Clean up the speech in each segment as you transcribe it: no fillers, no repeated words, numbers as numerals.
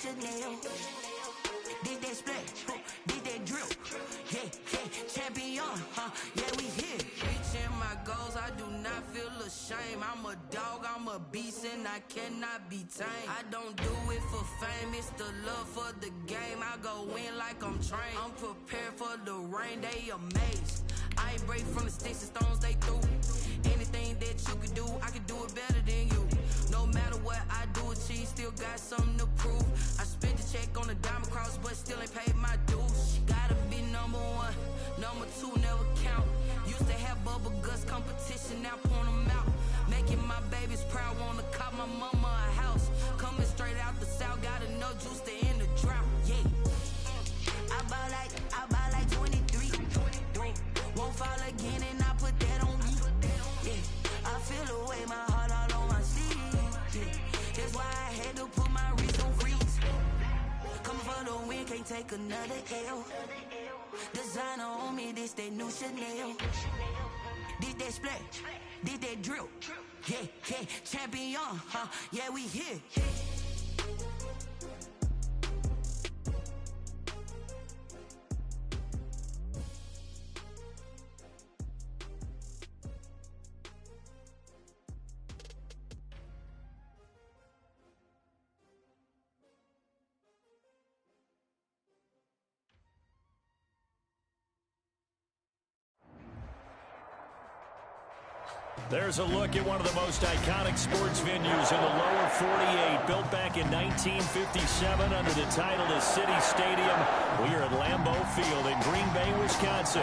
Chanel. Did that splash, did that drip, champion, yeah, we here. Reaching my goals, I do not feel ashamed. I'm a dog, I'm a beast, and I cannot be tamed. I don't do it for fame, it's the love for the game. I go in like I'm trained. I'm prepared for the rain, they amazed. I ain't break from the sticks and stones they threw. Anything that you could do, I could do it better than you. No matter what I do, achieve, still got something to prove. I spent the check on the diamond cross, but still ain't paid my dues. Gotta be number one, number two never count. Used to have bubble guts competition, now point them out. Making my babies proud, wanna cop my mama a house. Coming straight out the south, got enough juice to end the drought. Yeah, I buy like 23. Won't fall again, and I put that on me. Yeah, I feel the way, my heart all on my sleeve. Yeah, that's why I had to put my wrist on freeze. Coming for the win, can't take another L. Designer on me, this that new Chanel. Did that splash, did that drip. Yeah, champion, yeah, we here. There's a look at one of the most iconic sports venues in the lower 48. Built back in 1957 under the title of City Stadium. We are at Lambeau Field in Green Bay, Wisconsin.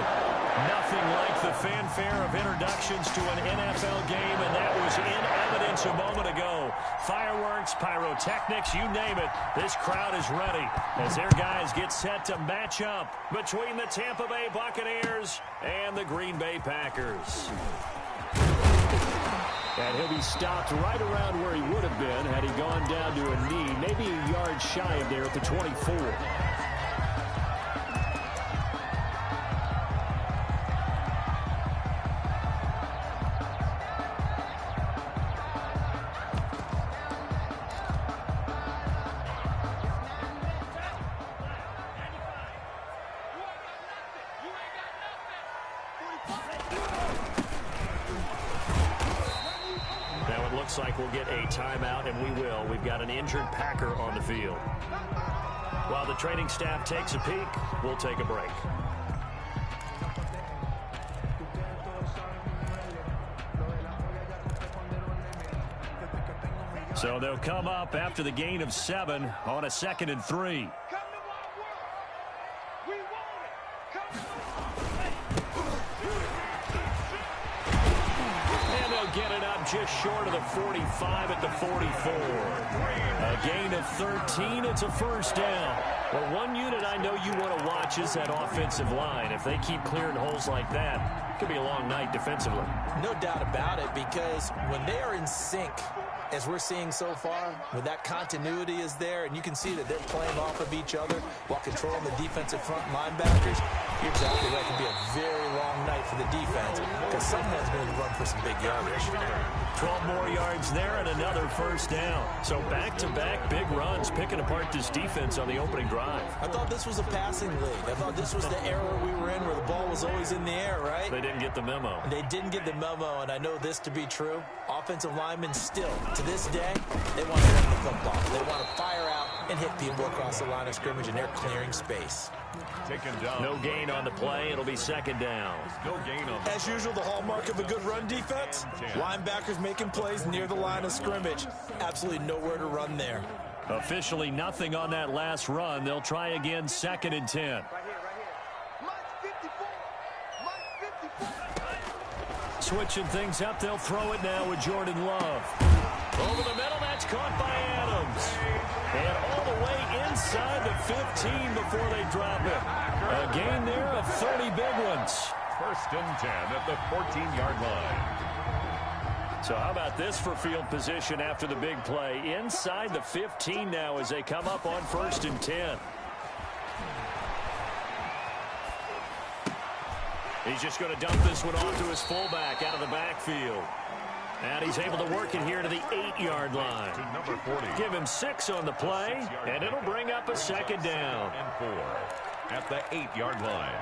Nothing like the fanfare of introductions to an NFL game, and that was in evidence a moment ago. Fireworks, pyrotechnics, you name it. This crowd is ready as their guys get set to match up between the Tampa Bay Buccaneers and the Green Bay Packers. And he'll be stopped right around where he would have been had he gone down to a knee, maybe a yard shy of there at the 24. Like we'll get a timeout, and we will. We've got an injured Packer on the field. While the training staff takes a peek, we'll take a break. So they'll come up after the gain of 7 on a 2nd and 3. Just short of the 45 at the 44. A gain of 13. It's a first down. Well, one unit I know you want to watch is that offensive line. If they keep clearing holes like that, it could be a long night defensively. No doubt about it, because when they are in sync, as we're seeing so far, when that continuity is there, and you can see that they're playing off of each other while controlling the defensive front linebackers, you're exactly right. It can be a very long night for the defense because someone's going to run for some big yardage. 12 more yards there and another first down. So back-to-back big runs picking apart this defense on the opening drive. I thought this was a passing league. I thought this was the era we were in where the ball was always in the air, right? They didn't get the memo. They didn't get the memo, and I know this to be true. Offensive linemen still, to this day, they want to run the football. They want to fire out and hit people across the line of scrimmage, and they're clearing space. No gain on the play. It'll be 2nd down. No gain on. As usual, the hallmark of a good run defense, linebackers making plays near the line of scrimmage. Absolutely nowhere to run there. Officially nothing on that last run. They'll try again, 2nd and 10. Switching things up, they'll throw it now with Jordan Love. Over the middle, that's caught by Adams. And all the way inside the 15 before they drop it. A gain there of 30 big ones. 1st and 10 at the 14-yard line. So how about this for field position after the big play? Inside the 15 now as they come up on 1st and 10. He's just going to dump this one off to his fullback out of the backfield. And he's able to work it here to the 8-yard line. To number 40. Give him 6 on the play, and it'll bring up a second down. And 4 at the 8-yard line.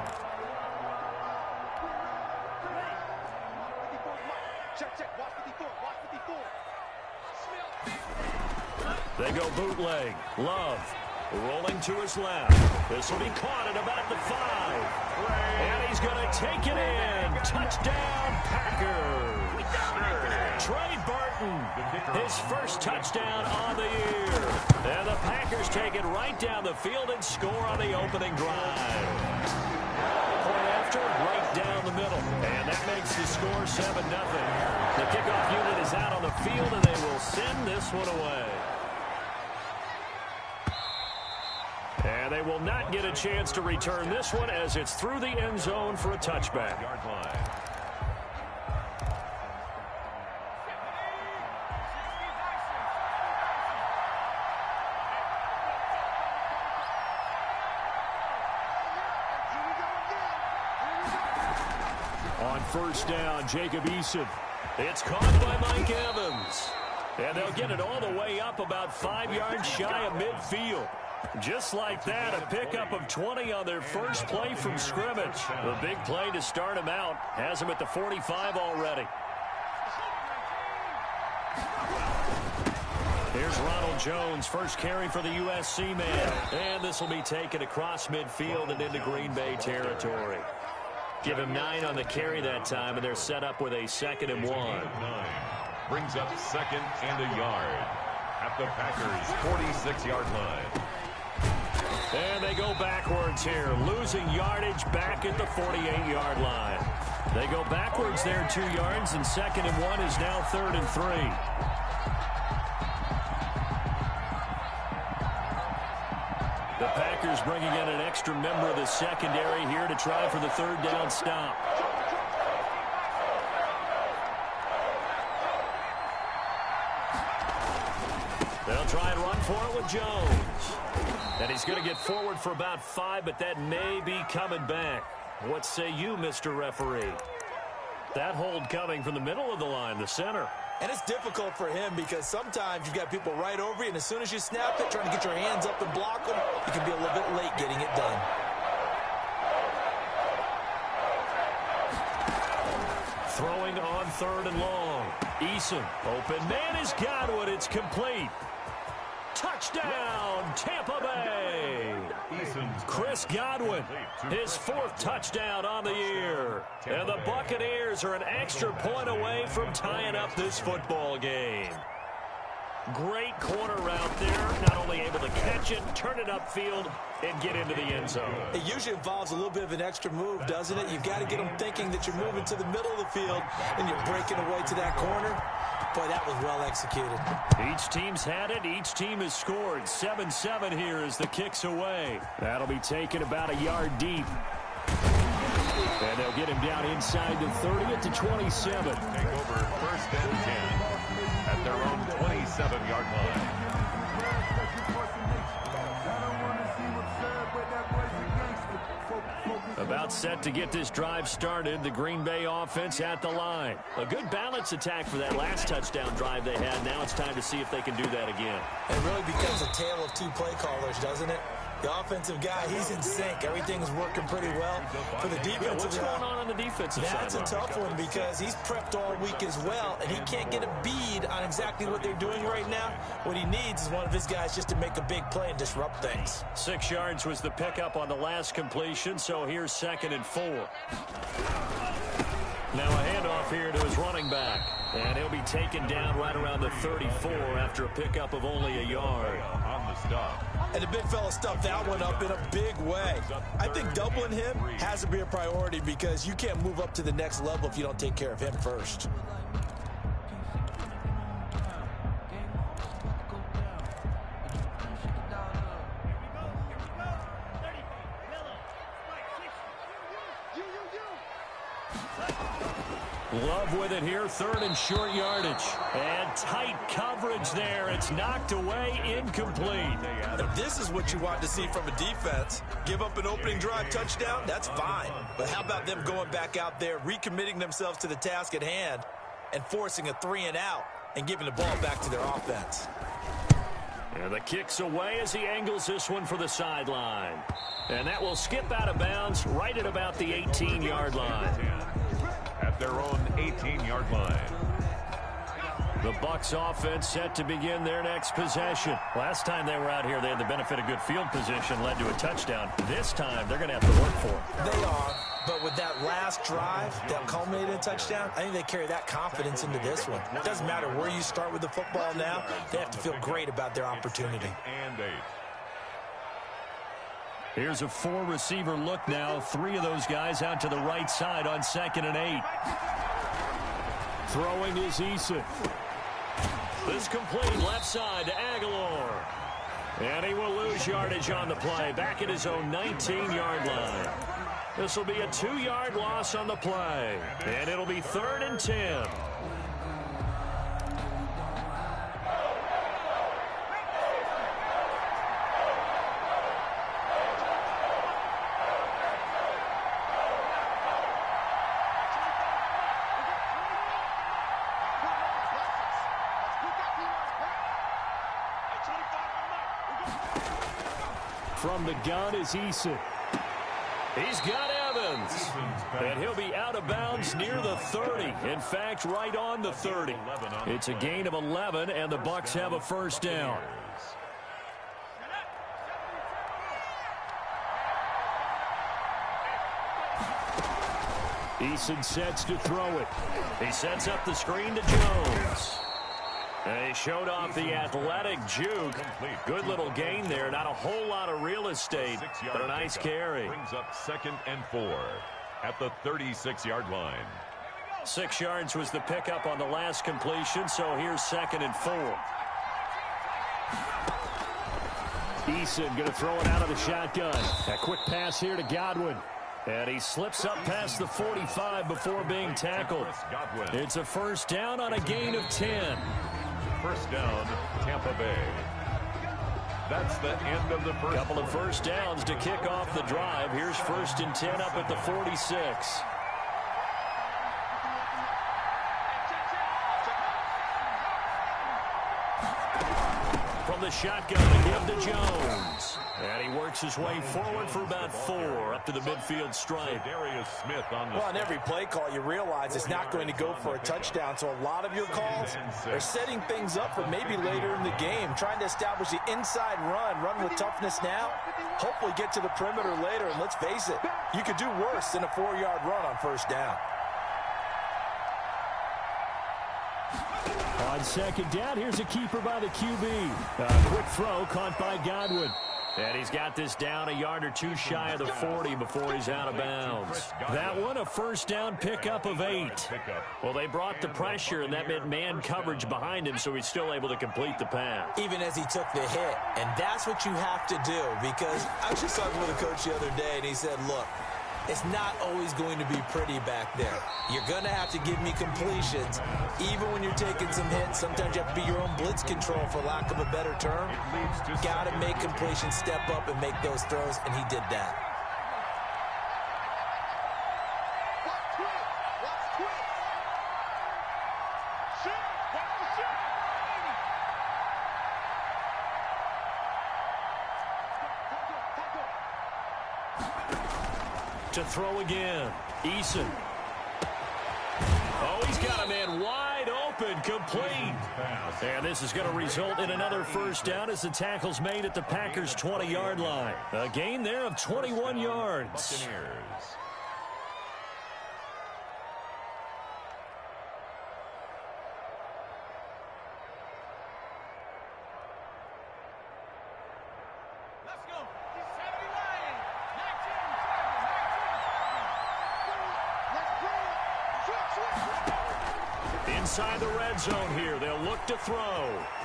They go bootleg. Love rolling to his left. This will be caught at about the 5. And he's going to take it in. Touchdown, Packers. Trey Burton, his first touchdown on the year. And the Packers take it right down the field and score on the opening drive. Point after, right down the middle. And that makes the score 7-0. The kickoff unit is out on the field, and they will send this one away. And they will not get a chance to return this one as it's through the end zone for a touchback. On first down, Jacob Eason. It's caught by Mike Evans. And they'll get it all the way up about 5 yards shy of midfield. Just like that, a pickup of 20 on their first play from scrimmage. A big play to start him out. Has him at the 45 already. Here's Ronald Jones, first carry for the USC man. And this will be taken across midfield and into Green Bay territory. Give him 9 on the carry that time, and they're set up with a 2nd and 1. Brings up 2nd and a yard at the Packers' 46-yard line. And they go backwards here, losing yardage back at the 48-yard line. They go backwards there 2 yards, and 2nd and 1 is now 3rd and 3. The Packers bringing in an extra member of the secondary here to try for the 3rd down stop. They'll try and run for it with Jones. And he's going to get forward for about 5, but that may be coming back. What say you, Mr. Referee? That hold coming from the middle of the line, the center. And it's difficult for him because sometimes you've got people right over you, and as soon as you snap it, trying to get your hands up and block them, you can be a little bit late getting it done. Throwing on 3rd and long. Eason, open man is Godwin. It's complete. Touchdown, Tampa Bay. Chris Godwin, his 4th touchdown on the year. And the Buccaneers are an extra point away from tying up this football game. Great corner route there. Not only able to catch it, turn it upfield, and get into the end zone. It usually involves a little bit of an extra move, doesn't it? You've got to get them thinking that you're moving to the middle of the field, and you're breaking away to that corner. Boy, that was well executed. Each team's had it. Each team has scored. 7-7 here as the kick's away. That'll be taken about a yard deep. And they'll get him down inside the 30 at the 27. Take over 1st and 10 at their own 27-yard line. About set to get this drive started. The Green Bay offense at the line. A good balance attack for that last touchdown drive they had. Now it's time to see if they can do that again. It really becomes a tale of 2 play callers, doesn't it? The offensive guy, he's in sync. Everything's working pretty well. For the defensive what's going on the defensive side? That's a tough one because he's prepped all week as well, and he can't get a bead on exactly what they're doing right now. What he needs is one of his guys just to make a big play and disrupt things. 6 yards was the pickup on the last completion, so here's 2nd and 4. Now a handoff here to his running back. And he'll be taken down right around the 34 after a pickup of only a yard. On the stop. And the big fella stuffed that one up in a big way. I think doubling him has to be a priority because you can't move up to the next level if you don't take care of him first. Love with it here, 3rd and short yardage. And tight coverage there. It's knocked away, incomplete. If this is what you want to see from a defense, give up an opening drive touchdown, that's fine. But how about them going back out there, recommitting themselves to the task at hand, and forcing a 3-and-out and giving the ball back to their offense. And the kick's away as he angles this one for the sideline. And that will skip out of bounds right at about the 18-yard line. At their own 18-yard line. The Bucs offense set to begin their next possession. Last time they were out here, they had the benefit of good field position, led to a touchdown. This time, they're going to have to work for it. They are, but with that last drive that culminated in a touchdown, I think they carry that confidence into this one. It doesn't matter where you start with the football now. They have to feel great about their opportunity. And 8. Here's a 4-receiver look now. 3 of those guys out to the right side on 2nd and 8. Throwing is Eason. This complete left side to Aguilar. And he will lose yardage on the play. Back at his own 19-yard line. This will be a 2-yard loss on the play. And it'll be 3rd and 10. From the gun is Eason. He's got Evans. And he'll be out of bounds near the 30. In fact, right on the 30. It's a gain of 11, and the Bucs have a first down. Eason sets to throw it. He sets up the screen to Jones. And he showed off the athletic juke. Good little gain there. Not a whole lot of real estate, but a nice carry. Brings up 2nd and 4 at the 36-yard line. 6 yards was the pickup on the last completion, so here's 2nd and 4. Eason going to throw it out of the shotgun. A quick pass here to Godwin. And he slips up past the 45 before being tackled. It's a first down on a gain of 10. First down, Tampa Bay. That's the end of the first. Couple of first downs to kick off the drive. Here's 1st and 10 up at the 46. From the shotgun to give to Jones. And he works his way forward for about 4 up to the midfield stripe. Darius Smith on the. Well, on every play call, you realize it's not going to go for a touchdown. So a lot of your calls are setting things up for maybe later in the game, trying to establish the inside run with toughness now, hopefully get to the perimeter later. And let's face it, you could do worse than a 4-yard run on first down. On 2nd down, here's a keeper by the QB. A quick throw caught by Godwin. And he's got this down a yard or 2 shy of the 40 before he's out of bounds. That one, a first down pickup of 8. Well, they brought the pressure, and that meant man coverage behind him, so he's still able to complete the pass. Even as he took the hit. And that's what you have to do, because I was just talking with a coach the other day, and he said, look, it's not always going to be pretty back there. You're going to have to give me completions. Even when you're taking some hits, sometimes you have to be your own blitz control, for lack of a better term. Got to make completions, step up, and make those throws, and he did that. To throw again, Eason. Oh, he's got a man wide open, complete. And this is going to result in another first down as the tackle's made at the Packers' 20-yard line. A gain there of 21 yards. Inside the red zone here. They'll look to throw.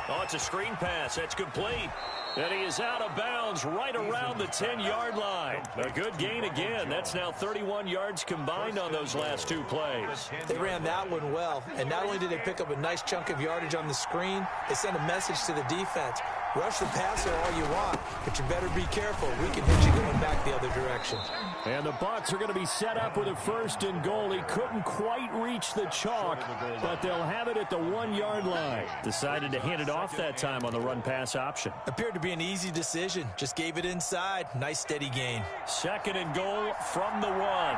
Oh, it's a screen pass. That's complete. And he is out of bounds right around the 10-yard line. A good gain again. That's now 31 yards combined on those last 2 plays. They ran that one well. And not only did they pick up a nice chunk of yardage on the screen, they sent a message to the defense. Rush the passer all you want, but you better be careful. We can hit you going back the other direction. And the Bucs are going to be set up with a 1st and goal. He couldn't quite reach the chalk, but they'll have it at the 1-yard line. Decided to hand it off that time on the run-pass option. Appeared to be an easy decision. Just gave it inside. Nice steady gain. 2nd and goal from the 1.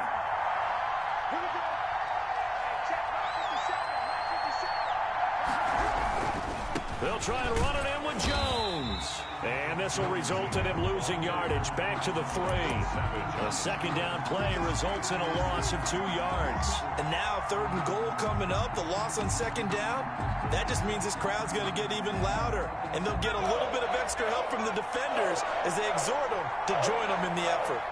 They'll try and run it in with Jones. And this will result in him losing yardage back to the 3. A 2nd down play results in a loss of 2 yards. And now 3rd and goal coming up. The loss on 2nd down. That just means this crowd's going to get even louder. And they'll get a little bit of extra help from the defenders as they exhort them to join them in the effort.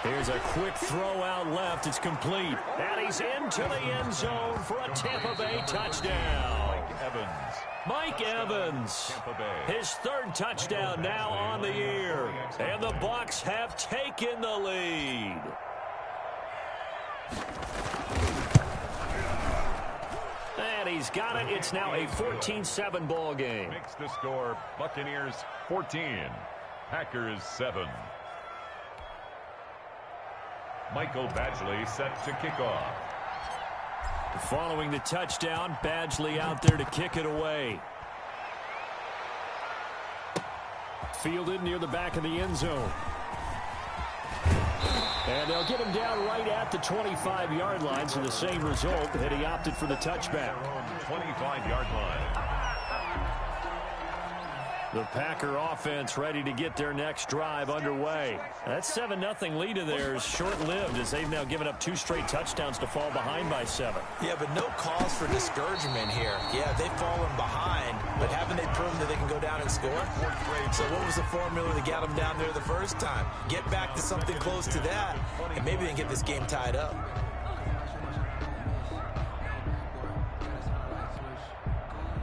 Here's a quick throw out left. It's complete. And he's into the end zone for a Tampa Bay touchdown. Mike Evans. His 3rd touchdown now on the year. And the Bucs have taken the lead. And he's got it. It's now a 14-7 ball game. Makes the score Buccaneers 14, Packers 7. Michael Badgley set to kick off. Following the touchdown, Badgley out there to kick it away. Fielded near the back of the end zone. And they'll get him down right at the 25-yard line, so the same result, and he opted for the touchback. 25-yard line. The Packer offense ready to get their next drive underway. That 7-0 lead of theirs short-lived as they've now given up 2 straight touchdowns to fall behind by 7. Yeah, but no cause for discouragement here. Yeah, they've fallen behind, but haven't they proven that they can go down and score? So what was the formula that got them down there the first time? Get back to something close to that, and maybe they can get this game tied up.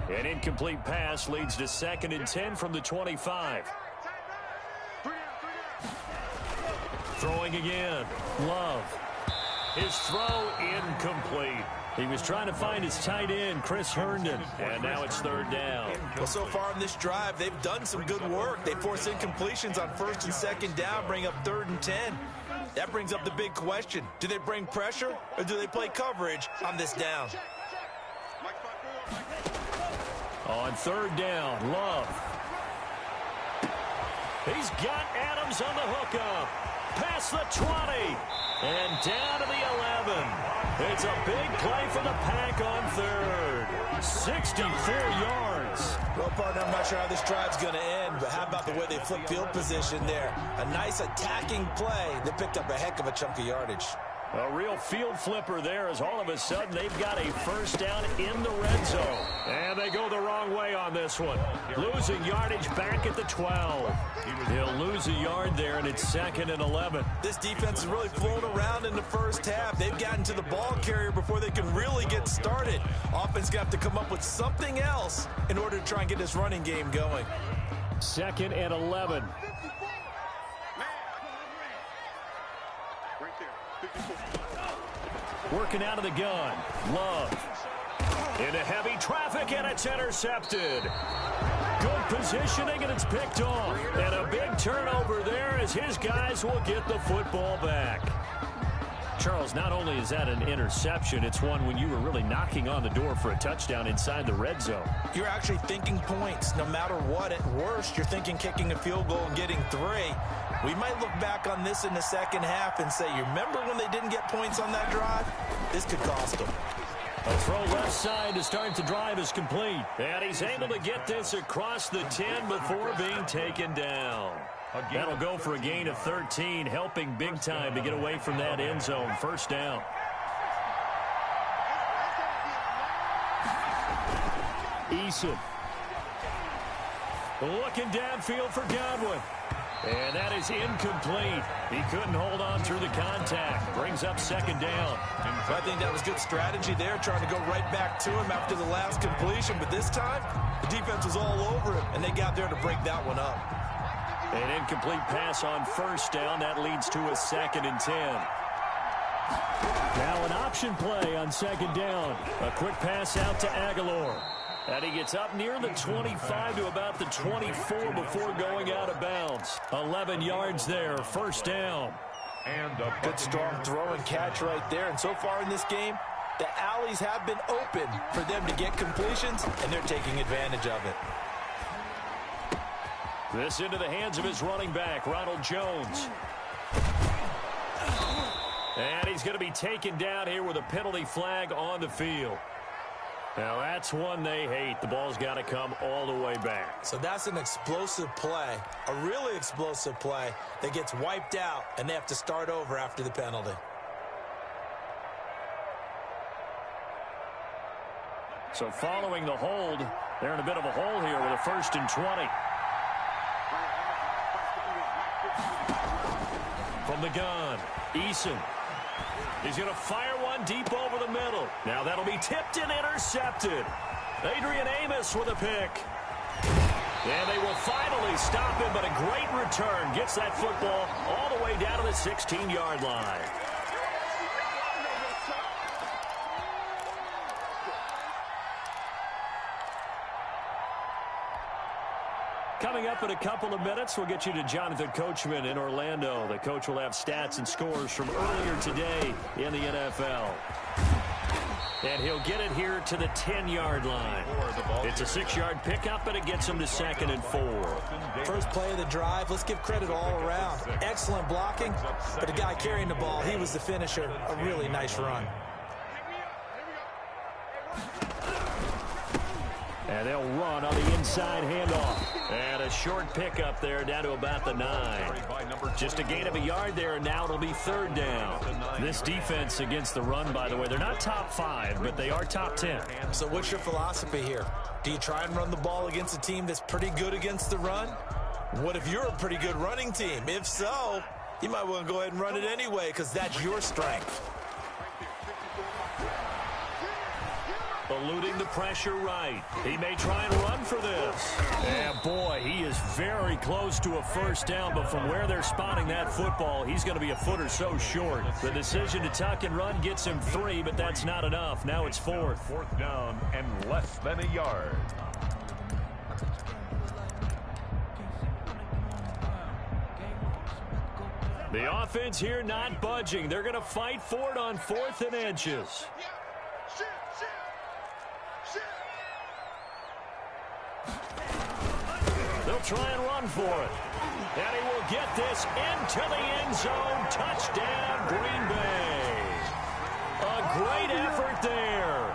An incomplete pass leads to 2nd and 10 from the 25. Throwing again. Love. His throw incomplete. He was trying to find his tight end, Chris Herndon, and now it's 3rd down. Well, so far in this drive, they've done some good work. They force incompletions on 1st and 2nd down, bring up 3rd and 10. That brings up the big question. Do they bring pressure, or do they play coverage on this down? On 3rd down, Love. He's got Adams on the hookup. Past the 20. And down to the 11. It's a big play for the Pack on 3rd. 64 yards. Well, partner, I'm not sure how this drive's going to end, but how about the way they flip field position there? A nice attacking play that picked up a heck of a chunk of yardage. A real field flipper there as all of a sudden they've got a 1st down in the red zone. And they go the wrong way on this one. Losing yardage back at the 12. He'll lose a yard there, and it's 2nd and 11. This defense is really flown around in the first half. They've gotten to the ball carrier before they can really get started. Offense going to have to come up with something else in order to try and get this running game going. 2nd and 11. Working out of the gun. Love. Into heavy traffic, and it's intercepted. Good positioning, and it's picked off. And a big turnover there as his guys will get the football back. Charles, not only is that an interception, it's one when you were really knocking on the door for a touchdown inside the red zone. You're actually thinking points no matter what. At worst, you're thinking kicking a field goal and getting 3. We might look back on this in the second half and say, you remember when they didn't get points on that drive? This could cost them. A throw left side to start the drive is complete. And he's able to get this across the 10 before being taken down. That'll go for a gain of 13, helping big time to get away from that end zone. 1st down. Eason. Looking downfield for Godwin. And that is incomplete. He couldn't hold on through the contact. Brings up 2nd down. I think that was good strategy there, trying to go right back to him after the last completion. But this time, the defense was all over him, and they got there to break that one up. An incomplete pass on 1st down. That leads to a 2nd and 10. Now an option play on 2nd down. A quick pass out to Aguilar. And he gets up near the 25 to about the 24 before going out of bounds. 11 yards there, first down. And a good strong throw and catch right there. And so far in this game, the alleys have been open for them to get completions, and they're taking advantage of it. This into the hands of his running back, Ronald Jones. And he's going to be taken down here with a penalty flag on the field. Now, that's one they hate. The ball's got to come all the way back. So that's an explosive play, a really explosive play that gets wiped out, and they have to start over after the penalty. So following the hold, they're in a bit of a hole here with a 1st and 20. From the gun, Eason. He's going to fire one deep over the middle. Now that'll be tipped and intercepted. Adrian Amos with a pick. And they will finally stop him, but a great return. Gets that football all the way down to the 16-yard line. Coming up in a couple of minutes, we'll get you to Jonathan Coachman in Orlando. The coach will have stats and scores from earlier today in the NFL. And he'll get it here to the 10-yard line. It's a 6-yard pickup, and it gets him to 2nd and 4. First play of the drive, let's give credit all around. Excellent blocking, but the guy carrying the ball, he was the finisher. A really nice run. And they'll run on the inside handoff. And a short pickup there down to about the 9. Just a gain of a yard there, and now it'll be 3rd down. This defense against the run, by the way, they're not top 5, but they are top 10. So what's your philosophy here? Do you try and run the ball against a team that's pretty good against the run? What if you're a pretty good running team? If so, you might want to go ahead and run it anyway because that's your strength. Eluding the pressure right. He may try and run for this. And boy, he is very close to a 1st down, but from where they're spotting that football, he's going to be a foot or so short. The decision to tuck and run gets him 3, but that's not enough. Now it's 4th. 4th down and less than a yard. The offense here not budging. They're going to fight for it on 4th and inches. They'll try and run for it. And he will get this into the end zone. Touchdown, Green Bay. A great effort there.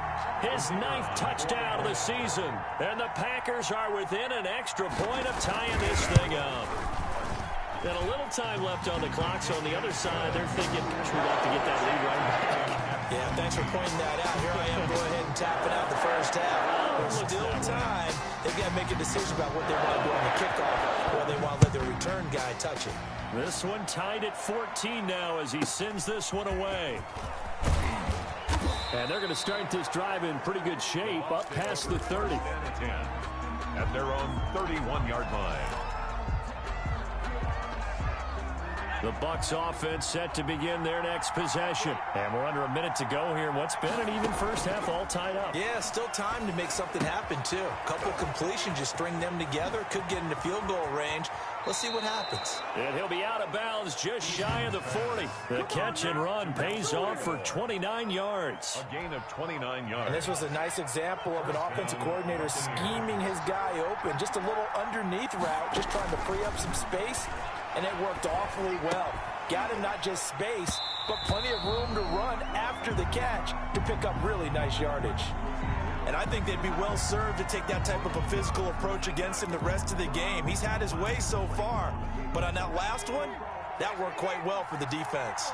His 9th touchdown of the season. And the Packers are within an extra point of tying this thing up. And a little time left on the clock, so on the other side, they're thinking, gosh, we'd like to get that lead right back. Yeah, thanks for pointing that out. Here I am going ahead and tapping out the first half. There's still time. They've got to make a decision about what they want to do on the kickoff or they want to let the return guy touch it. This one tied at 14 now as he sends this one away. And they're going to start this drive in pretty good shape up past the 30. At their own 31-yard line. The Bucs offense set to begin their next possession. And we're under a minute to go here in what's been an even first half, all tied up. Yeah, still time to make something happen, too. A couple completions, just string them together. Could get into field goal range. Let's see what happens. And he'll be out of bounds just shy of the 40. The catch and run pays off for 29 yards. A gain of 29 yards. And this was a nice example of an offensive coordinator scheming his guy open. Just a little underneath route, just trying to free up some space. And it worked awfully well. Got him not just space, but plenty of room to run after the catch to pick up really nice yardage. And I think they'd be well served to take that type of a physical approach against him the rest of the game. He's had his way so far, but on that last one, that worked quite well for the defense.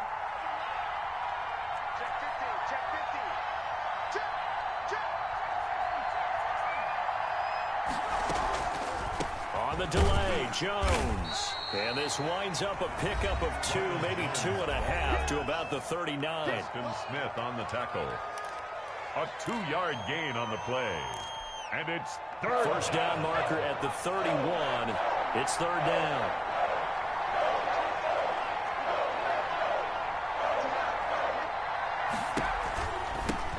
On the delay, Jones. And this winds up a pickup of 2, maybe 2.5 to about the 39. Preston Smith on the tackle. A 2-yard gain on the play. And it's 3rd. First down marker at the 31. It's 3rd down.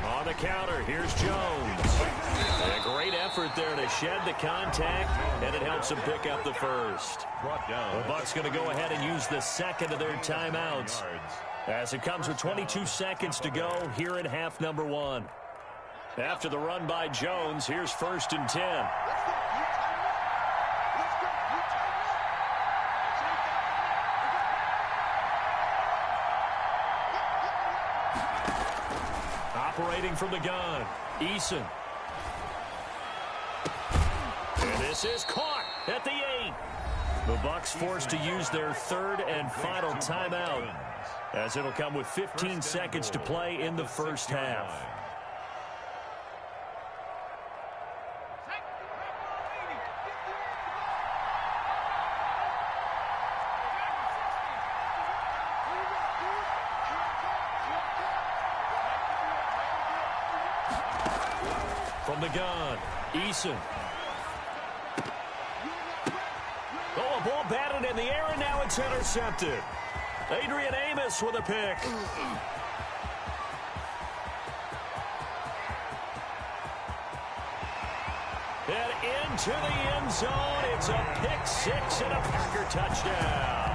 On the counter, here's Jones. A great effort effort there to shed the contact, and it helps them pick up the first. The Bucs going to go ahead and use the second of their timeouts as it comes with 22 seconds to go here in half number one. After the run by Jones, here's 1st and 10. Operating from the gun, Eason. And this is caught at the 8. The Bucs forced to use their third and final timeout, as it'll come with 15 seconds to play in the first half. From the gun, Eason. Oh, a ball batted in the air, and now it's intercepted. Adrian Amos with a pick. And into the end zone. It's a pick six and a Packer touchdown.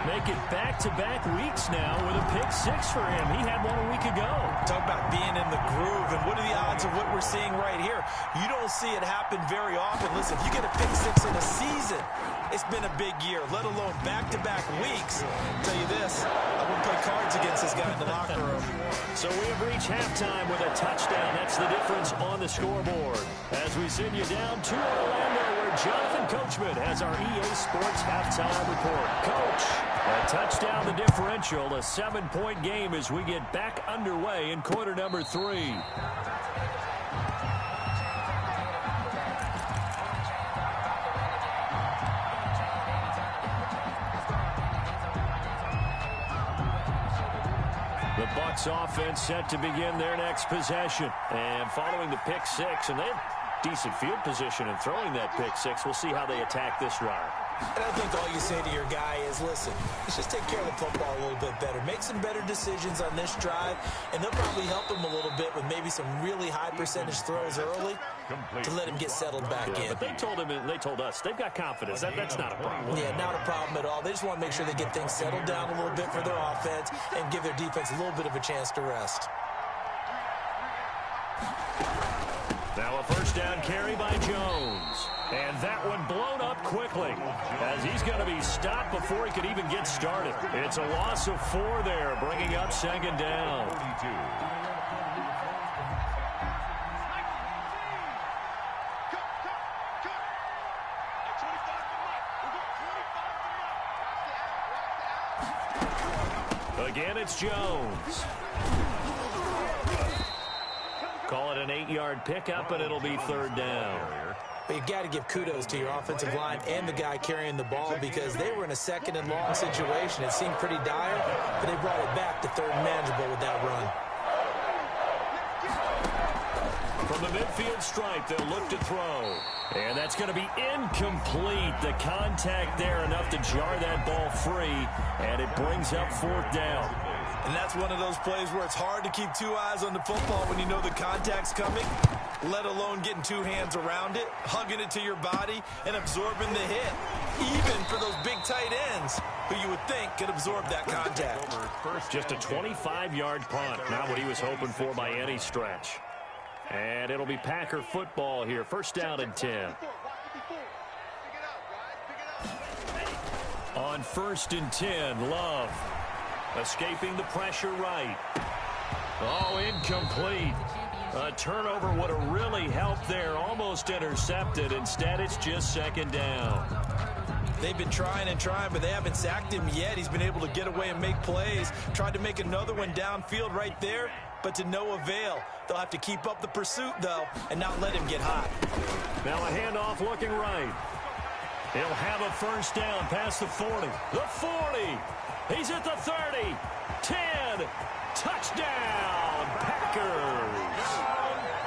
Make it back-to-back weeks now with a pick six for him. He had one a week ago. Talk about being in the groove, and what are the odds of what we're seeing right here? You don't see it happen very often. Listen, if you get a pick six in a season, it's been a big year, let alone back-to-back weeks. I'll tell you this, I wouldn't play cards against this guy in the locker room. So we have reached halftime with a touchdown. That's the difference on the scoreboard. As we send you down to Orlando, where Jonathan Coachman has our EA Sports halftime report. Coach, a touchdown the differential, a 7-point game as we get back underway in quarter number 3. The Bucs offense set to begin their next possession. And following the pick six, and they have decent field position in throwing that pick six. We'll see how they attack this run. And I think all you say to your guy is, listen, let's just take care of the football a little bit better. Make some better decisions on this drive, and they'll probably help him a little bit with maybe some really high percentage throws early to let him get settled back in. But they told him, and they told us, they've got confidence. That's not a problem. Yeah, not a problem at all. They just want to make sure they get things settled down a little bit for their offense and give their defense a little bit of a chance to rest. Now a first down carry by Jones. And that one blown up quickly as he's going to be stopped before he could even get started. It's a loss of 4 there, bringing up second down. Again, it's Jones. Call it an 8-yard pickup, and it'll be third down. But you've got to give kudos to your offensive line and the guy carrying the ball because they were in a second and long situation. It seemed pretty dire, but they brought it back to third and manageable with that run. From the midfield stripe, they'll look to throw. And that's going to be incomplete. The contact there enough to jar that ball free, and it brings up fourth down. And that's one of those plays where it's hard to keep 2 eyes on the football when you know the contact's coming, let alone getting 2 hands around it, hugging it to your body, and absorbing the hit, even for those big tight ends who you would think could absorb that contact. Just a 25-yard punt, not what he was hoping for by any stretch. And it'll be Packer football here, first down and 10. On first and 10, Love. Escaping the pressure right. Oh, incomplete. A turnover would have really helped there. Almost intercepted. Instead, it's just second down. They've been trying and trying, but they haven't sacked him yet. He's been able to get away and make plays. Tried to make another one downfield right there, but to no avail. They'll have to keep up the pursuit, though, and not let him get hot. Now a handoff looking right. He'll have a first down past the 40. The 40. He's at the 30. 10. Touchdown, Packers.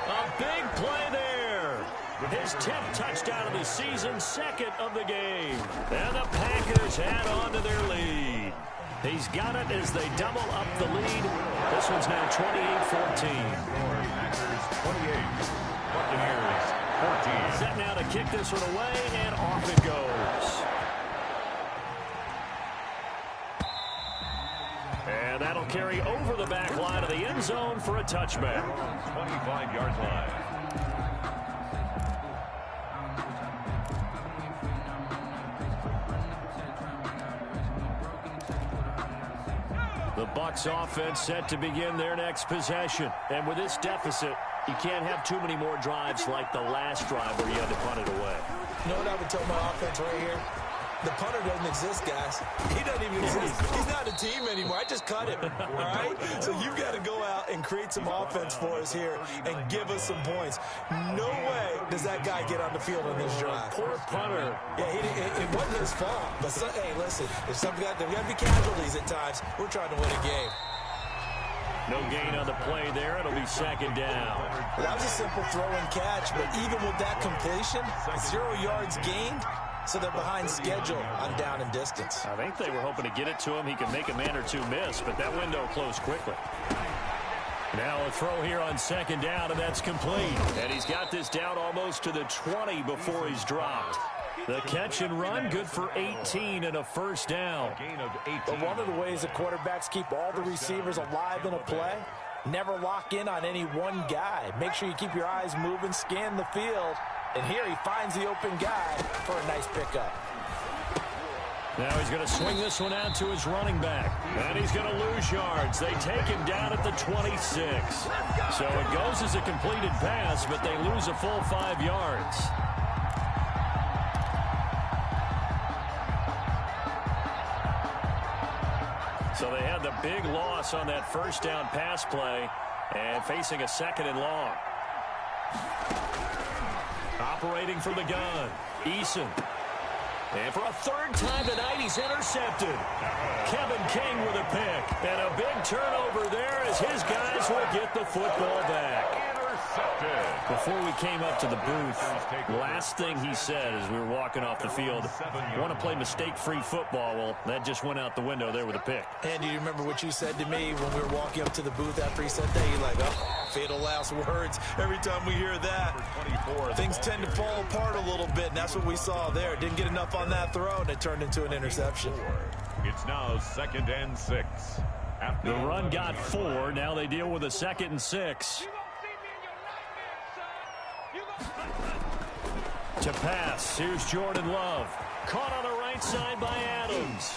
A big play there. His 10th touchdown of the season, second of the game. And the Packers add on to their lead. He's got it as they double up the lead. This one's now 28-14. Packers 28. Set now to kick this one away, and off it goes. And that'll carry over the back line of the end zone for a touchback. 25-yard line. The Bucs offense set to begin their next possession. And with this deficit, you can't have too many more drives like the last drive where you had to punt it away. You know what I would tell my offense right here? The punter doesn't exist, guys. He doesn't even exist. He's not a team anymore. I just cut him, all right? So you've got to go out and create some offense for us here and give us some points. No way does that guy get on the field on this drive. Poor punter. Yeah, it wasn't his fault. But, hey, listen, if something there got to be casualties at times. We're trying to win a game. No gain on the play there. It'll be second down. Well, that was a simple throw and catch, but even with that completion, 0 yards gained. So they're behind schedule on down and distance. I think they were hoping to get it to him. He could make a man or two miss, but that window closed quickly. Now a throw here on second down, and that's complete. And he's got this down almost to the 20 before he's dropped. The catch and run, good for 18 and a first down. Gain of 18. But one of the ways that quarterbacks keep all the receivers alive in a play, never lock in on any one guy. Make sure you keep your eyes moving, scan the field. And here he finds the open guy for a nice pickup. Now he's going to swing this one out to his running back. And he's going to lose yards. They take him down at the 26. So it goes as a completed pass, but they lose a full 5 yards. So they had the big loss on that first down pass play and facing a second and long. Operating from the gun, Eason. And for a third time tonight, he's intercepted. Kevin King with a pick. And a big turnover there as his guys will get the football back. Before we came up to the booth, last thing he said as we were walking off the field, want to play mistake-free football. Well, that just went out the window there with a pick. And do you remember what you said to me when we were walking up to the booth after he said that? You're like, oh, fatal last words. Every time we hear that, things tend to fall apart a little bit, and that's what we saw there. Didn't get enough on that throw, and it turned into an interception. It's now 2nd and 6. The run got 4. Now they deal with a 2nd and 6. To pass, here's Jordan Love. Caught on the right side by Adams.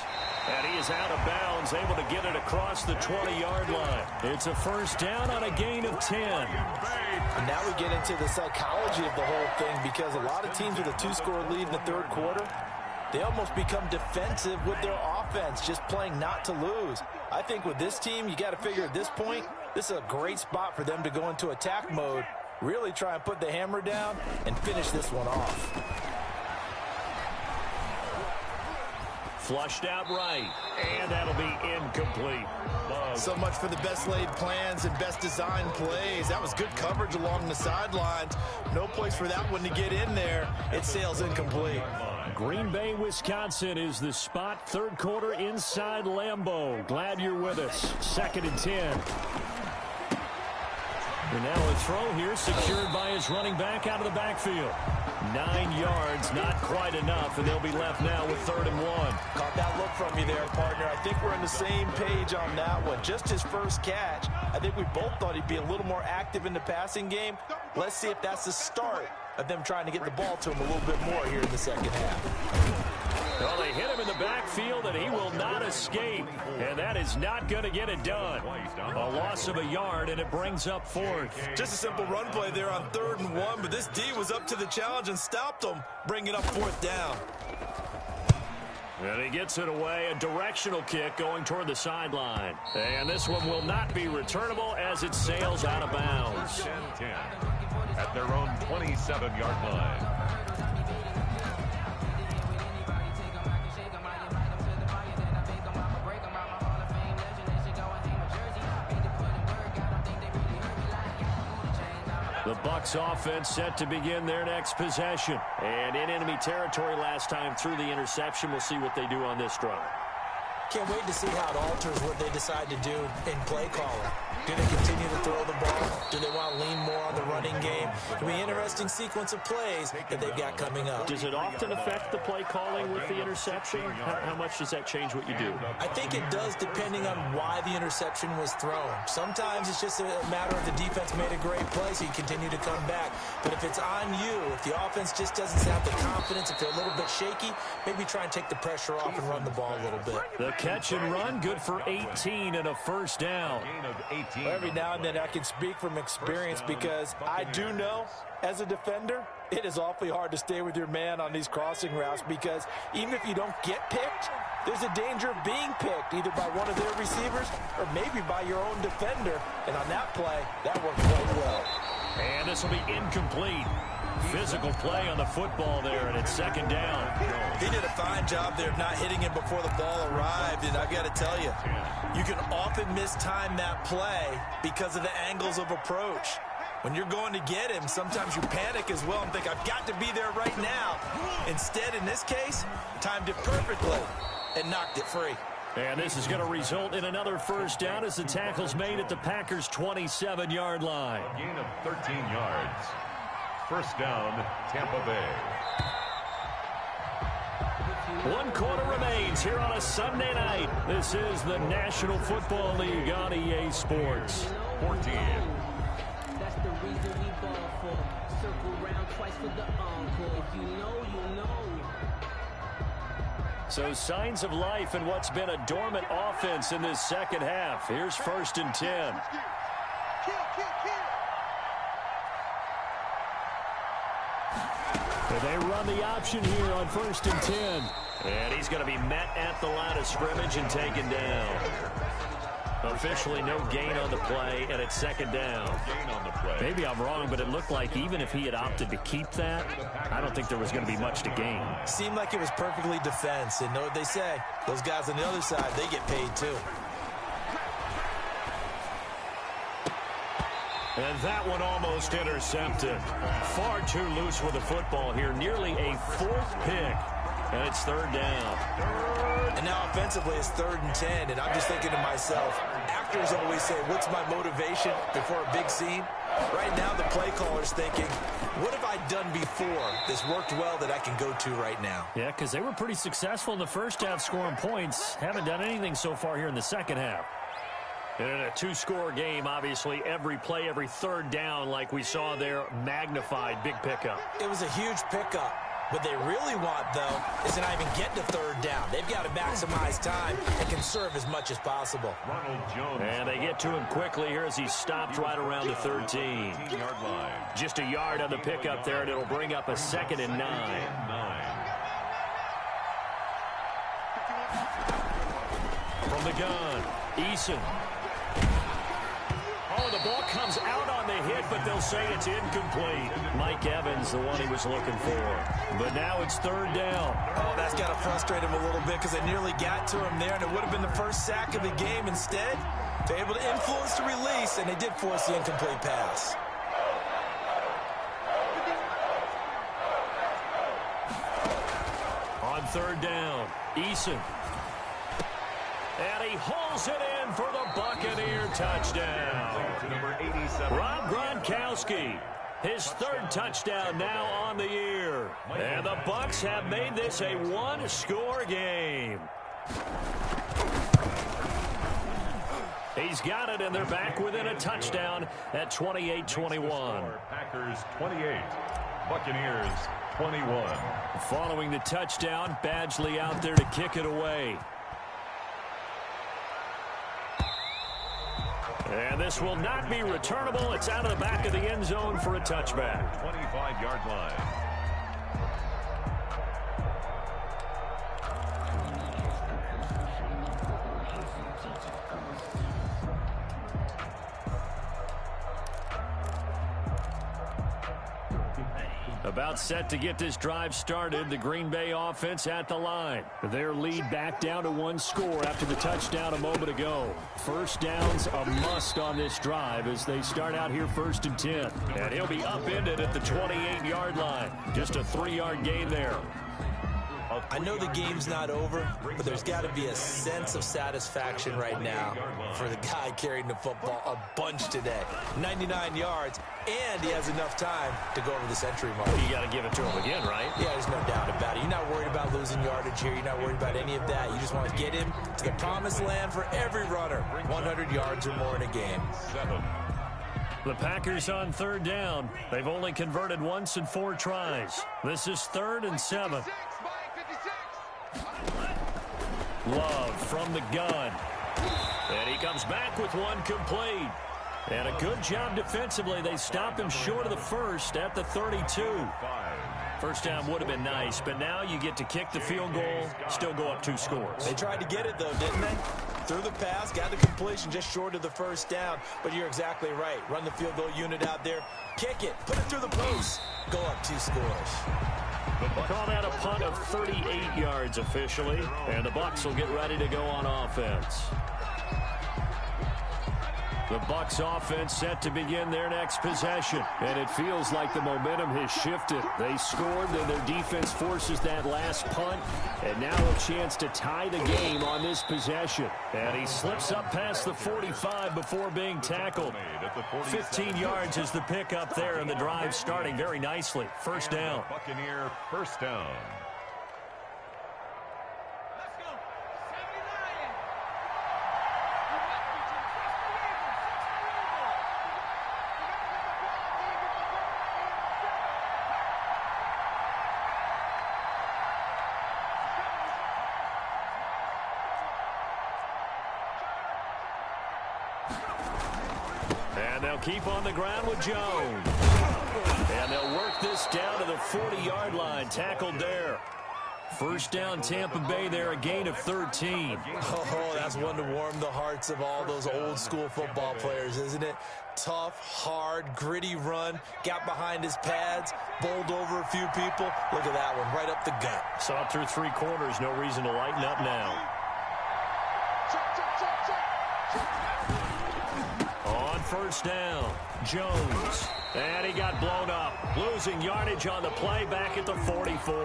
And he is out of bounds, able to get it across the 20-yard line. It's a first down on a gain of 10. And now we get into the psychology of the whole thing, because a lot of teams with a 2-score lead in the third quarter, they almost become defensive with their offense, just playing not to lose. I think with this team, you got to figure at this point, this is a great spot for them to go into attack mode, really try and put the hammer down and finish this one off. Flushed out right, and that'll be incomplete. So much for the best laid plans and best designed plays. That was good coverage along the sidelines. No place for that one to get in there. It sails incomplete. Green Bay, Wisconsin is the spot. Third quarter inside Lambeau. Glad you're with us. 2nd and 10. And now a throw here secured by his running back out of the backfield. 9 yards, not quite enough, and they'll be left now with 3rd and 1. Caught that look from you there, partner. I think we're on the same page on that one. Just his first catch. I think we both thought he'd be a little more active in the passing game. Let's see if that's the start of them trying to get the ball to him a little bit more here in the second half. Well, they hit him in the backfield, and he will not escape. And that is not going to get it done. A loss of a yard, and it brings up 4th. Just a simple run play there on 3rd and 1, but this D was up to the challenge and stopped him, bringing up 4th down. And he gets it away, a directional kick going toward the sideline. And this one will not be returnable as it sails out of bounds. 10 at their own 27-yard line. The Bucs offense set to begin their next possession. And in enemy territory last time through the interception. We'll see what they do on this drive. Can't wait to see how it alters what they decide to do in play calling. Do they continue to throw the ball? Do they want to lean more on the running game? It'll be an interesting sequence of plays that they've got coming up. Does it often affect the play calling with the interception? How much does that change what you do? I think it does depending on why the interception was thrown. Sometimes it's just a matter of the defense made a great play, so you continue to come back. But if it's on you, if the offense just doesn't have the confidence, if they're a little bit shaky, maybe try and take the pressure off and run the ball a little bit. The catch and run, good for 18 and a first down. Well, every now and then I can speak from experience because I do know as a defender, it is awfully hard to stay with your man on these crossing routes because even if you don't get picked, there's a danger of being picked either by one of their receivers or maybe by your own defender. And on that play, that worked quite well. And this will be incomplete. Physical play on the football there, and it's second down. He did a fine job there of not hitting him before the ball arrived, and I've got to tell you, you can often mistime that play because of the angles of approach. When you're going to get him, sometimes you panic as well and think, I've got to be there right now. Instead, in this case, timed it perfectly and knocked it free. And this is going to result in another first down as the tackle's made at the Packers' 27-yard line. A gain of 13 yards. First down, Tampa Bay. 1 quarter remains here on a Sunday night. This is the National Football League on EA Sports. 14. That's the reason we ball for. Circle round twice for the encore. If you know, you know. So signs of life in what's been a dormant offense in this second half. Here's 1st and 10. They run the option here on 1st and 10. And he's going to be met at the line of scrimmage and taken down. Officially no gain on the play, and it's second down. Gain on the play. Maybe I'm wrong, but it looked like even if he had opted to keep that, I don't think there was going to be much to gain. Seemed like it was perfectly defense, and know what they say. Those guys on the other side, they get paid too. And that one almost intercepted. Far too loose with the football here. Nearly a 4th pick. And it's 3rd down. And now offensively it's 3rd and 10. And I'm just thinking to myself, actors always say, what's my motivation before a big scene? Right now the play caller's thinking, what have I done before that's worked well that I can go to right now? Yeah, because they were pretty successful in the first half scoring points. Haven't done anything so far here in the second half. And in a 2-score game, obviously, every play, every 3rd down, like we saw there, magnified, big pickup. It was a huge pickup. What they really want, though, is to not even get to 3rd down. They've got to maximize time and conserve as much as possible. Ronald Jones. And they get to him quickly here as he stopped right around the 13. 13-yard line. Just a yard on the pickup there, and it'll bring up a 2nd and 9. From the gun, Eason. Oh, the ball comes out on the hit, but they'll say it's incomplete. Mike Evans, the one he was looking for. But now it's 3rd down. Oh, that's got to frustrate him a little bit because they nearly got to him there, and it would have been the first sack of the game. Instead, they're able to influence the release, and they did force the incomplete pass. On 3rd down, Eason. And he hauls it in for the Buccaneer touchdown. Number 87. Rob Gronkowski, his 3rd touchdown now on the year. And the Bucs have made this a 1-score game. He's got it, and they're back within a touchdown at 28-21. Packers 28. Buccaneers 21. Following the touchdown, Badgley out there to kick it away. And this will not be returnable. It's out of the back of the end zone for a touchback. 25-yard line. About set to get this drive started. The Green Bay offense at the line. Their lead back down to 1 score after the touchdown a moment ago. First down's a must on this drive as they start out here 1st and 10. And he'll be upended at the 28-yard line. Just a 3-yard gain there. I know the game's not over, but there's got to be a sense of satisfaction right now for the guy carrying the football a bunch today. 99 yards, and he has enough time to go over the century mark. You got to give it to him again, right? Yeah, there's no doubt about it. You're not worried about losing yardage here. You're not worried about any of that. You just want to get him to the promised land for every runner. 100 yards or more in a game. The Packers on third down. They've only converted once in 4 tries. This is 3rd and 7. Love from the gun. And he comes back with one complete. And a good job defensively. They stop him short of the first at the 32. First down would have been nice, but now you get to kick the field goal, still go up 2 scores. They tried to get it, though, didn't they? Threw the pass, got the completion just short of the first down. But you're exactly right. Run the field goal unit out there. Kick it. Put it through the post. Go up 2 scores. Call that a punt of 38 yards officially, and the Bucs will get ready to go on offense. The Bucs offense set to begin their next possession, and it feels like the momentum has shifted. They scored, then their defense forces that last punt, and now a chance to tie the game on this possession. And he slips up past the 45 before being tackled. 15 yards is the pickup there, and the drive starting very nicely. First down. Buccaneer first down. And they'll keep on the ground with Jones. And they'll work this down to the 40-yard line. Tackled there. First down, Tampa Bay there, a gain of 13. Oh, that's one to warm the hearts of all those old-school football players, isn't it? Tough, hard, gritty run. Got behind his pads, bowled over a few people. Look at that one, right up the gut. Saw it through 3 quarters. No reason to lighten up now. On first down, Jones. And he got blown up. Losing yardage on the play back at the 44.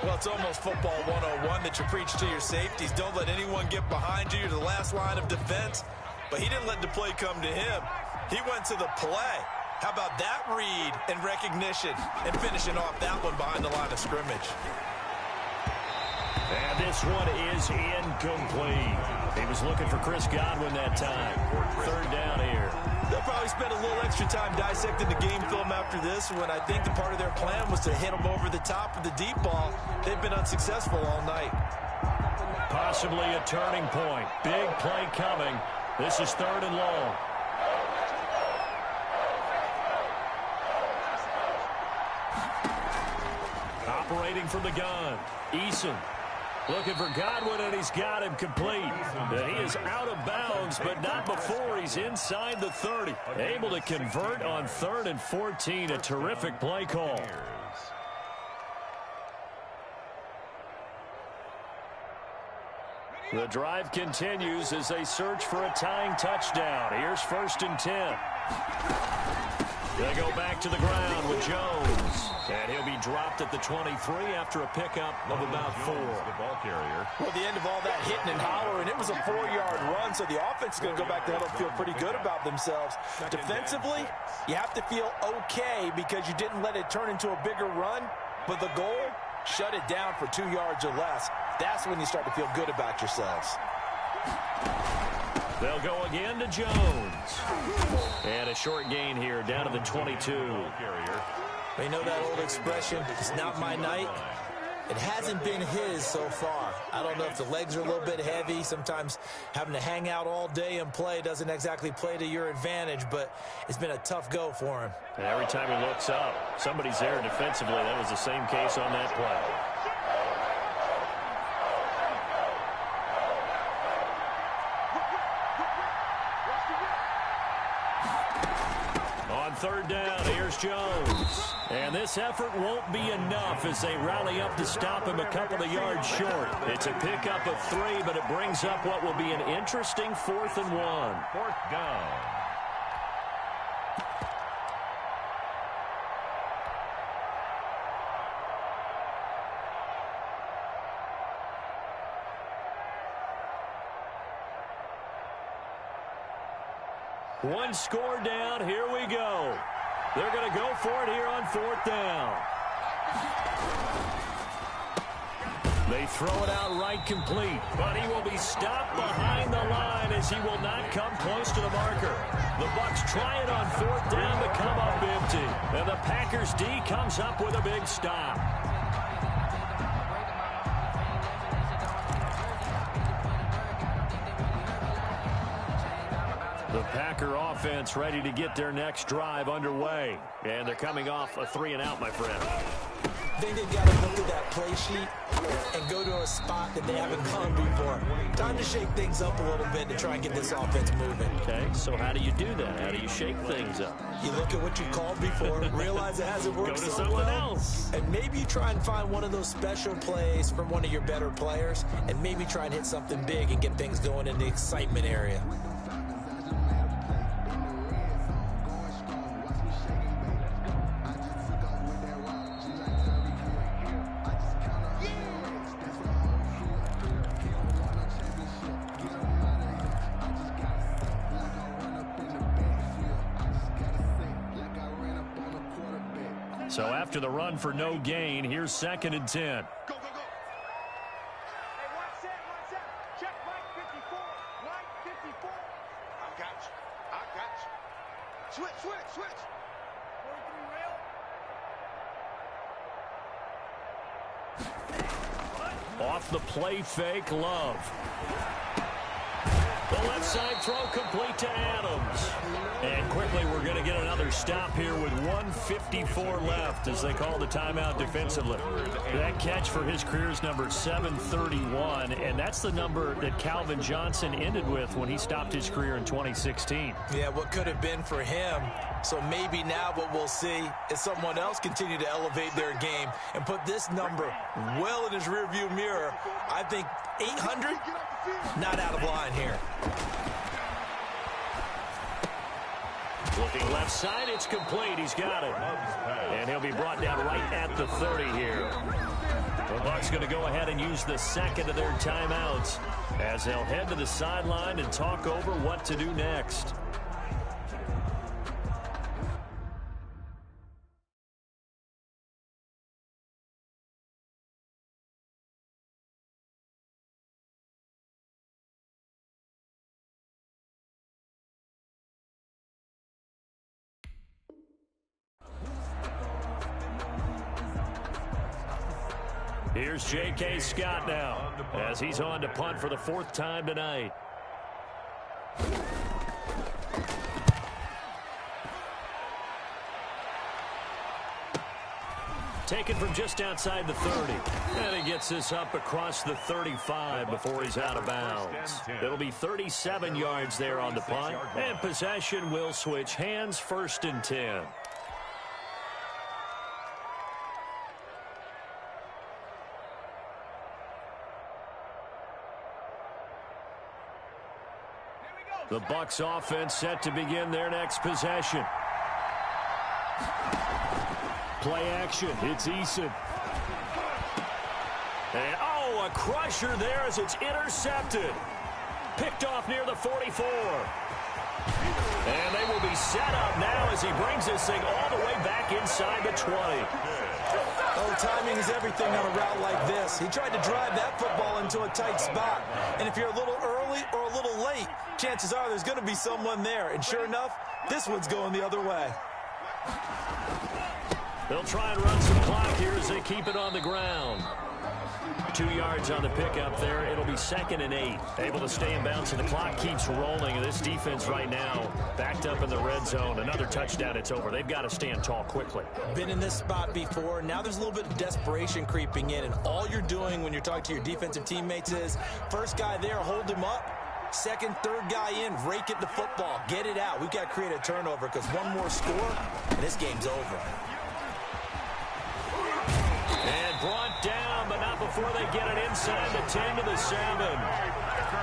Well, it's almost football 101 that you preach to your safeties. Don't let anyone get behind you. You're the last line of defense. But he didn't let the play come to him. He went to the play. How about that read and recognition and finishing off that one behind the line of scrimmage? And this one is incomplete. He was looking for Chris Godwin that time. Third down here. They'll probably spend a little extra time dissecting the game film after this when I think the part of their plan was to hit them over the top of the deep ball. They've been unsuccessful all night. Possibly a turning point. Big play coming. This is 3rd and long. Operating from the gun. Eason. Looking for Godwin, and he's got him complete. And he is out of bounds, but not before he's inside the 30. Able to convert on 3rd and 14. A terrific play call. The drive continues as they search for a tying touchdown. Here's 1st and 10. They go back to the ground with Jones. And he'll be dropped at the 23 after a pickup of about 4. The ball carrier. Well, the end of all that hitting and hollering, it was a 4-yard run, so the offense is going to go back to huddle and feel pretty good about themselves. Defensively, you have to feel okay because you didn't let it turn into a bigger run, but the goal, shut it down for 2 yards or less. That's when you start to feel good about yourselves. They'll go again to Jones. And a short gain here down to the 22. You know that old expression, it's not my night. It hasn't been his so far. I don't know if the legs are a little bit heavy. Sometimes having to hang out all day and play doesn't exactly play to your advantage, but it's been a tough go for him. And every time he looks up, somebody's there defensively. That was the same case on that play. On 3rd down, here's Jones. And this effort won't be enough as they rally up to stop him a couple of yards short. It's a pickup of 3, but it brings up what will be an interesting 4th and 1. 4th down. One score down. Here we go. They're going to go for it here on 4th down. They throw it out right complete, but he will be stopped behind the line as he will not come close to the marker. The Bucs try it on 4th down to come up empty, and the Packers D comes up with a big stop. The Packer offense ready to get their next drive underway, and they're coming off a 3-and-out, my friend. I think they've got to look at that play sheet and go to a spot that they haven't gone before. Time to shake things up a little bit to try and get this offense moving. Okay, so how do you do that? How do you shake things up? You look at what you called before, realize it hasn't worked Go to so someone well, else. and maybe you try and find one of those special plays from one of your better players, and maybe try and hit something big and get things going in the excitement area. So after the run for no gain, here's 2nd and 10. Go, go, go. Hey, one set. Check Mike 54. Mike 54. I got you. Switch. 43 rail. Off the play fake, Love. The left side throw complete to Adams. And quickly we're going to get another stop here with 1:54 left as they call the timeout defensively. That catch for his career is number 731, and that's the number that Calvin Johnson ended with when he stopped his career in 2016. Yeah, what could have been for him. So maybe now what we'll see is someone else continue to elevate their game and put this number well in his rearview mirror. I think 800, not out of line here. Looking left side, it's complete. He's got it. And he'll be brought down right at the 30 here. The Bucs going to go ahead and use the second of their timeouts as they'll head to the sideline and talk over what to do next. Here's J.K. Scott now as he's on to punt for the 4th time tonight. Taken from just outside the 30. And he gets this up across the 35 before he's out of bounds. It'll be 37 yards there on the punt. And possession will switch hands, 1st and 10. The Bucs offense set to begin their next possession. Play action. It's Eason. And, a crusher there as it's intercepted. Picked off near the 44. And they will be set up now as he brings this thing all the way back inside the 20. Oh, timing is everything on a route like this. He tried to drive that football into a tight spot. And if you're a little early or a little late, chances are there's going to be someone there. And sure enough, this one's going the other way. They'll try and run some clock here as they keep it on the ground. 2 yards on the pickup there. It'll be 2nd and 8. Able to stay in bounds, and the clock keeps rolling. And this defense right now backed up in the red zone. Another touchdown, it's over. They've got to stand tall quickly. Been in this spot before. Now there's a little bit of desperation creeping in. And all you're doing when you're talking to your defensive teammates is, first guy there, hold him up. Second, third guy in, rake at the football. Get it out. We've got to create a turnover because one more score, and this game's over. And brought down, but not before they get it inside the 10 to the 7.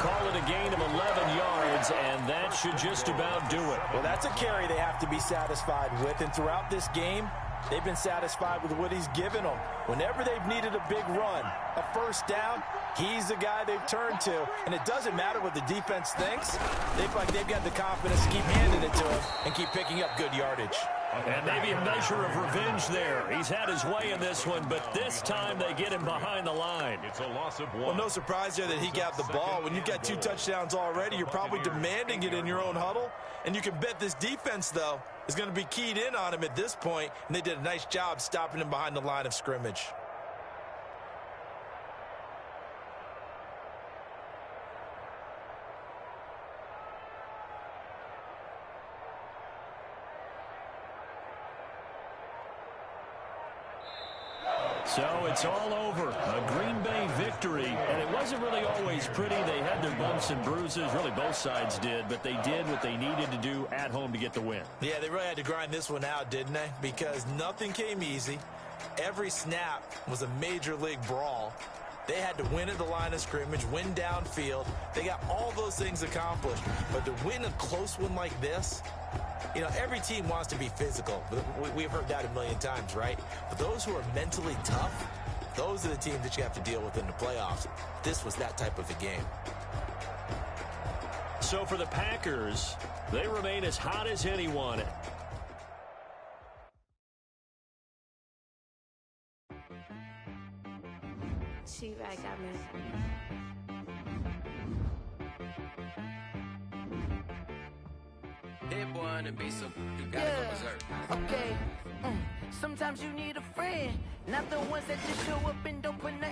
Call it a gain of 11 yards, and that should just about do it. Well, that's a carry they have to be satisfied with. And throughout this game, They've been satisfied with what he's given them. Whenever they've needed a big run, a first down, he's the guy they've turned to. And it doesn't matter what the defense thinks. They feel like they've got the confidence to keep handing it to him and keep picking up good yardage. And maybe a measure of revenge there. He's had his way in this one, but this time they get him behind the line. It's a loss of 1. Well, no surprise there that he got the ball. When you've got 2 touchdowns already, you're probably demanding it in your own huddle. And you can bet this defense, though, is going to be keyed in on him at this point, and they did a nice job stopping him behind the line of scrimmage. So it's all over. A Green Bay victory. And it wasn't really always pretty. They had their bumps and bruises. Really, both sides did. But they did what they needed to do at home to get the win. Yeah, they really had to grind this one out, didn't they? Because nothing came easy. Every snap was a major league brawl. They had to win at the line of scrimmage, win downfield. They got all those things accomplished. But to win a close one like this, you know, every team wants to be physical. We've heard that a million times, right? But those who are mentally tough, those are the teams that you have to deal with in the playoffs. This was that type of a game. So for the Packers, they remain as hot as anyone. She-Rag got me. Hit one and be so you gotta go berserk. Okay. Sometimes you need a friend, not the ones that just show up and don't put nothing